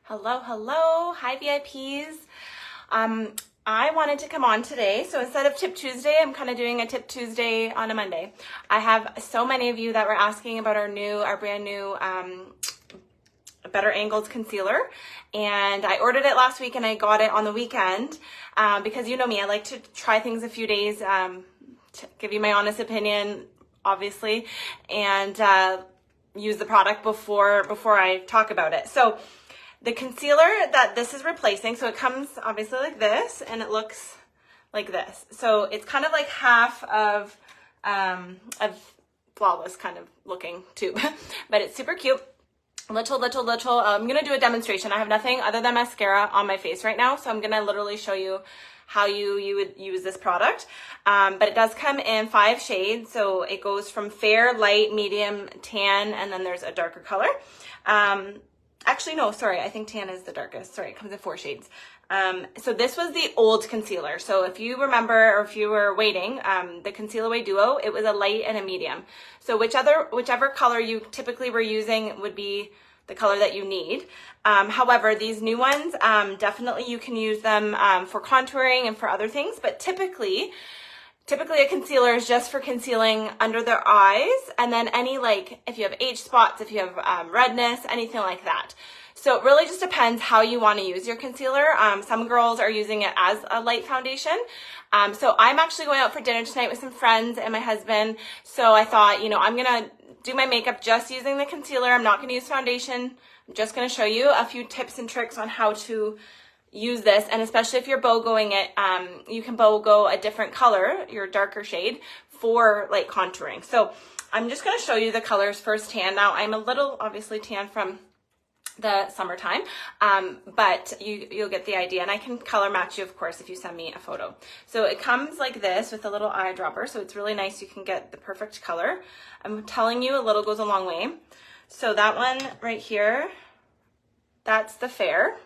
Hello, hello. Hi, VIPs. I wanted to come on today. So instead of Tip Tuesday, I'm kind of doing a Tip Tuesday on a Monday. I have so many of you that were asking about our brand new Better Angled concealer. And I ordered it last week and I got it on the weekend because you know me, I like to try things a few days, to give you my honest opinion, obviously, and use the product before I talk about it. So the concealer that this is replacing, so it comes obviously like this and it looks like this. So it's kind of like half of Flawless kind of looking tube, but it's super cute. Little. I'm going to do a demonstration. I have nothing other than mascara on my face right now. So I'm going to literally show you how you would use this product. But it does come in 5 shades. So it goes from fair, light, medium, tan, and then there's a darker color. Actually, no, sorry. I think tan is the darkest. Sorry, it comes in 4 shades. So this was the old concealer. So if you remember, or if you were waiting, the Conceal Away Duo, it was a light and a medium. So whichever color you typically were using would be the color that you need. However, these new ones, definitely you can use them for contouring and for other things, but typically a concealer is just for concealing under the eyes, and then any, like, if you have age spots, if you have redness, anything like that. So it really just depends how you want to use your concealer. Some girls are using it as a light foundation. So I'm actually going out for dinner tonight with some friends and my husband. So I thought, you know, I'm going to do my makeup just using the concealer. I'm not going to use foundation. I'm just going to show you a few tips and tricks on how to use this, and especially if you're BOGOing it, you can BOGO a different color, your darker shade, for like contouring. So I'm just going to show you the colors first. Tan. Now I'm a little obviously tan from the summertime, but you'll get the idea, and I can color match you, of course, if you send me a photo. So it comes like this with a little eyedropper, so it's really nice. You can get the perfect color. I'm telling you, a little goes a long way. So that one right here, that's the fair.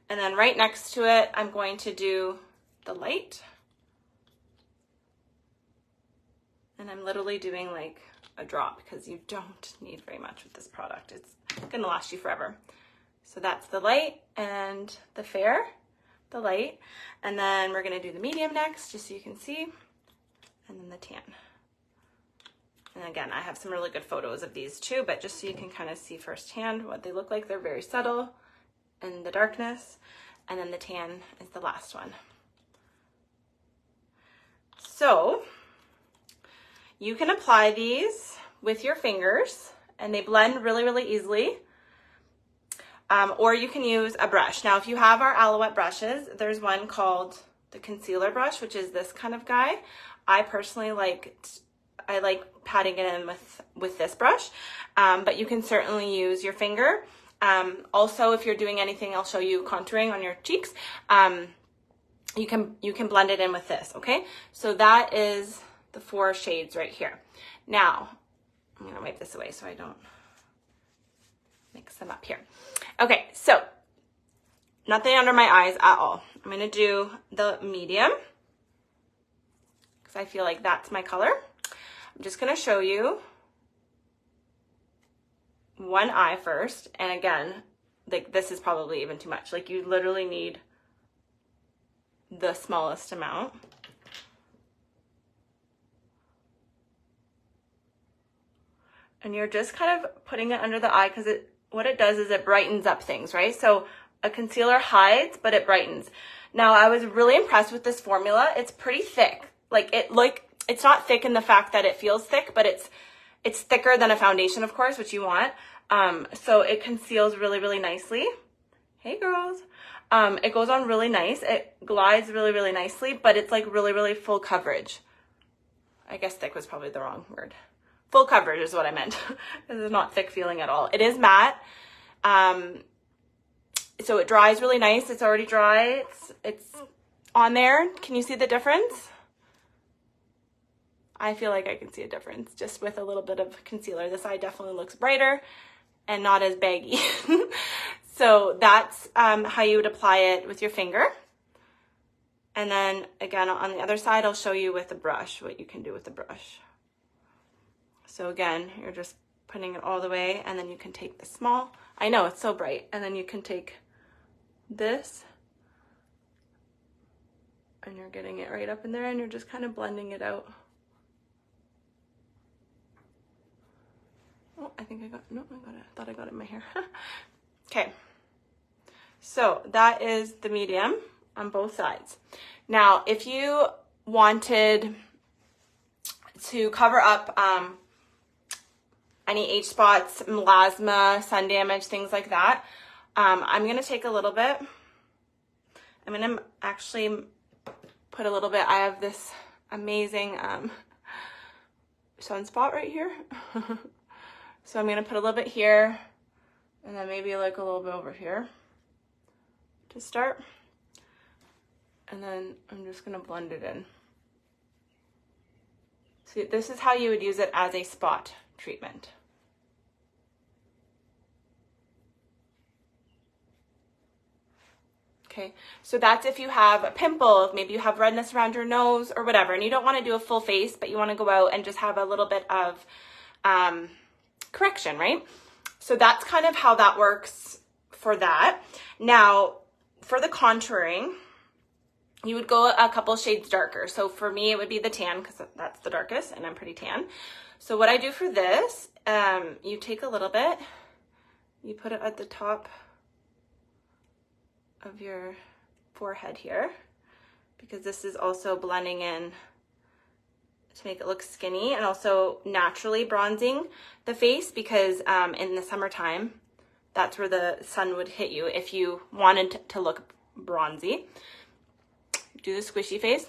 And then right next to it, I'm going to do the light. And I'm literally doing like a drop because you don't need very much with this product. It's gonna last you forever. So that's the light and the fair, the light. And then we're gonna do the medium next, just so you can see. And then the tan. And again, I have some really good photos of these too, but just so you can kind of see firsthand what they look like. They're very subtle in the darkness, and then the tan is the last one. So you can apply these with your fingers and they blend really easily, or you can use a brush. Now if you have our Aloette brushes, there's one called the concealer brush, which is this kind of guy. I personally like patting it in with this brush, but you can certainly use your finger. Also, if you're doing anything, I'll show you contouring on your cheeks. You can blend it in with this, okay? So that is the 4 shades right here. Now, I'm gonna wipe this away so I don't mix them up here. Okay, so nothing under my eyes at all. I'm gonna do the medium because I feel like that's my color. I'm just gonna show you one eye first, and again, like this is probably even too much. Like you literally need the smallest amount. And you're just kind of putting it under the eye because what it does is it brightens up things, right? So a concealer hides, but it brightens. Now I was really impressed with this formula. It's pretty thick. It's not thick in the fact that it feels thick, but it's thicker than a foundation, of course, which you want. So it conceals really nicely. Hey girls. It goes on really nice. It glides really nicely, but it's like really full coverage. I guess thick was probably the wrong word. Full coverage is what I meant. This is not thick feeling at all. It is matte. So it dries really nice. It's already dry. It's on there. Can you see the difference? I feel like I can see a difference just with a little bit of concealer. This eye definitely looks brighter and not as baggy. So that's how you would apply it with your finger. And then again, on the other side, I'll show you with the brush what you can do with the brush. So again, you're just putting it all the way, and then you can take the small, I know it's so bright, and then you can take this and you're getting it right up in there and you're just kind of blending it out. Oh, I think I got, no, I thought I got it in my hair. Okay, so that is the medium on both sides. Now, if you wanted to cover up any age spots, melasma, sun damage, things like that, I'm gonna take a little bit. I'm gonna actually put a little bit. I have this amazing sunspot right here. So I'm gonna put a little bit here, and then maybe like a little bit over here to start. And then I'm just gonna blend it in. See, this is how you would use it as a spot treatment. Okay, so that's if you have a pimple, if maybe you have redness around your nose or whatever, and you don't want to do a full face, but you want to go out and just have a little bit of correction, right? So that's kind of how that works for that. Now, for the contouring, you would go a couple shades darker. So for me, it would be the tan, because that's the darkest, and I'm pretty tan. So what I do for this, you take a little bit, you put it at the top of your forehead here, because this is also blending in to make it look skinny and also naturally bronzing the face, because in the summertime, that's where the sun would hit you if you wanted to look bronzy. Do the squishy face.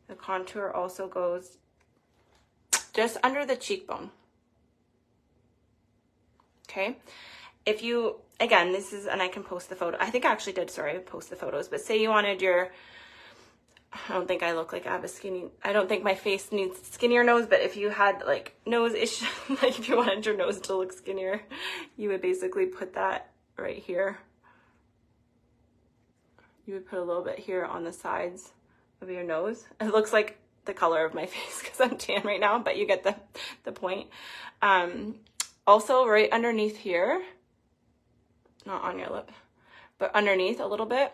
The contour also goes just under the cheekbone. Okay. If you, again, this is, and I can post the photo. I think I actually did, sorry, post the photos, but say you wanted your, I don't think I look like I have a skinny, I don't think my face needs skinnier nose, but if you had like nose issues, like if you wanted your nose to look skinnier, you would basically put that right here. You would put a little bit here on the sides of your nose. It looks like the color of my face because I'm tan right now, but you get the point. Also right underneath here, not on your lip, but underneath a little bit,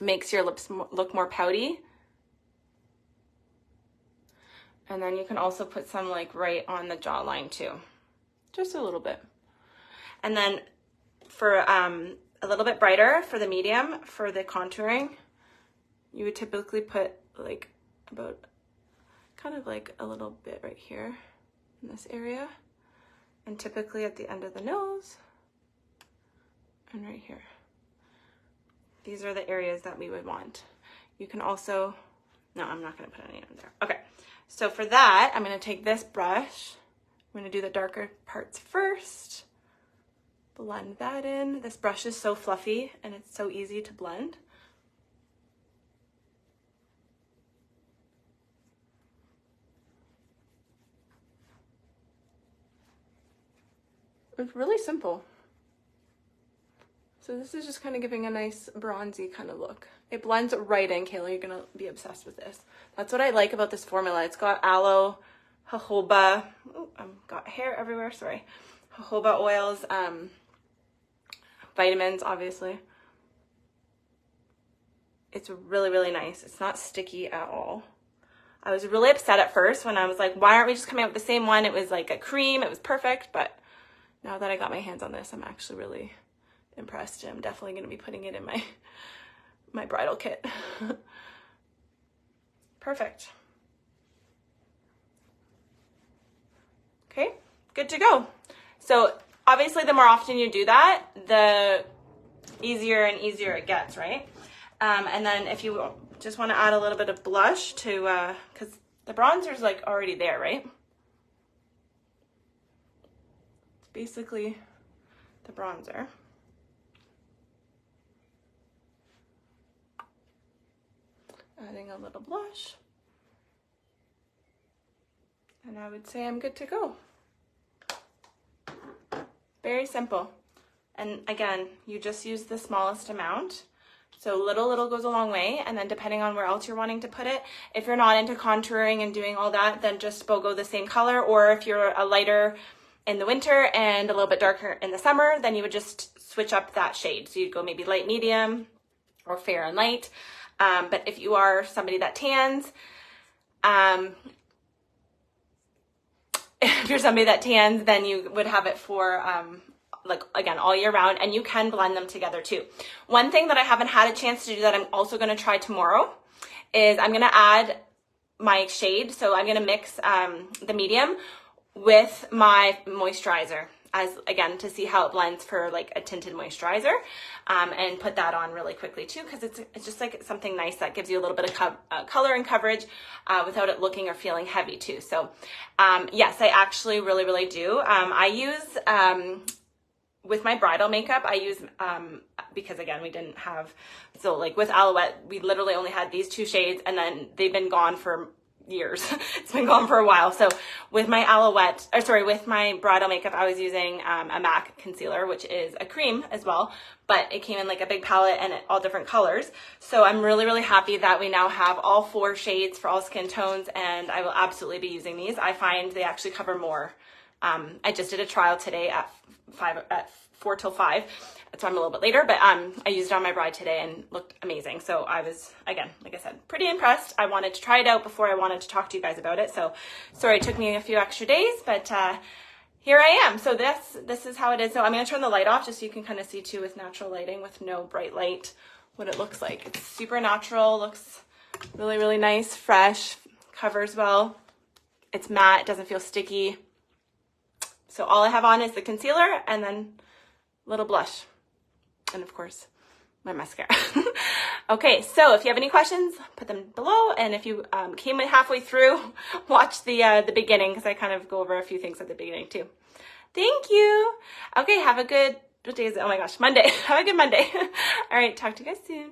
makes your lips look more pouty. And then you can also put some like right on the jawline too, just a little bit. And then for a little bit brighter for the medium, for the contouring, you would typically put like about kind of like a little bit right here in this area, and typically at the end of the nose and right here. These are the areas that we would want. You can also, no, I'm not gonna put any in there. Okay, so for that, I'm gonna take this brush. I'm gonna do the darker parts first. Blend that in. This brush is so fluffy and it's so easy to blend. It's really simple. So this is just kind of giving a nice bronzy kind of look. It blends right in, Kayla. You're gonna be obsessed with this. That's what I like about this formula. It's got aloe, jojoba. Oh, I've got hair everywhere, sorry. Jojoba oils, vitamins, obviously. It's really, really nice. It's not sticky at all. I was really upset at first when I was like, why aren't we just coming out with the same one? It was like a cream, it was perfect, but now that I got my hands on this, I'm actually really impressed. I'm definitely gonna be putting it in my bridal kit. Perfect. Okay, good to go. So obviously the more often you do that, the easier and easier it gets, right? And then if you just want to add a little bit of blush to, because the bronzer's like already there, right? It's basically the bronzer. Adding a little blush. And I would say I'm good to go. Very simple. And again, you just use the smallest amount So little goes a long way. And then depending on where else you're wanting to put it, if you're not into contouring and doing all that, then just BOGO the same color. Or if you're a lighter in the winter and a little bit darker in the summer, then you would just switch up that shade. So you'd go maybe light medium or fair and light. But if you are somebody that tans, if you're somebody that tans, then you would have it for like, again, all year round, and you can blend them together too. One thing that I haven't had a chance to do that I'm also going to try tomorrow is I'm going to add my shade. So I'm going to mix the medium with my moisturizer, as again, to see how it blends for like a tinted moisturizer, and put that on really quickly too, because it's just like something nice that gives you a little bit of color and coverage without it looking or feeling heavy too. So yes, I actually really do. I use with my bridal makeup, I use, because again, we didn't have, so like with Aloette, we literally only had these two shades, and then they've been gone for years. It's been gone for a while. So with my with my bridal makeup, I was using a MAC concealer, which is a cream as well, but it came in like a big palette and all different colors. So I'm really happy that we now have all 4 shades for all skin tones, and I will absolutely be using these. I find they actually cover more. I just did a trial today at 4 till 5. So I'm a little bit later, but I used it on my bride today and looked amazing. So I was, again, like I said, pretty impressed. I wanted to try it out before I wanted to talk to you guys about it. So sorry, it took me a few extra days, but here I am. So this is how it is. So I'm going to turn the light off just so you can kind of see too, with natural lighting, with no bright light, what it looks like. It's super natural, looks really nice, fresh, covers well. It's matte, it doesn't feel sticky. So all I have on is the concealer and then a little blush. And of course, my mascara. Okay, so if you have any questions, put them below. And if you came in halfway through, watch the beginning, because I kind of go over a few things at the beginning too. Thank you. Okay, have a good, what day is it? Oh my gosh, Monday. Have a good Monday. All right, talk to you guys soon.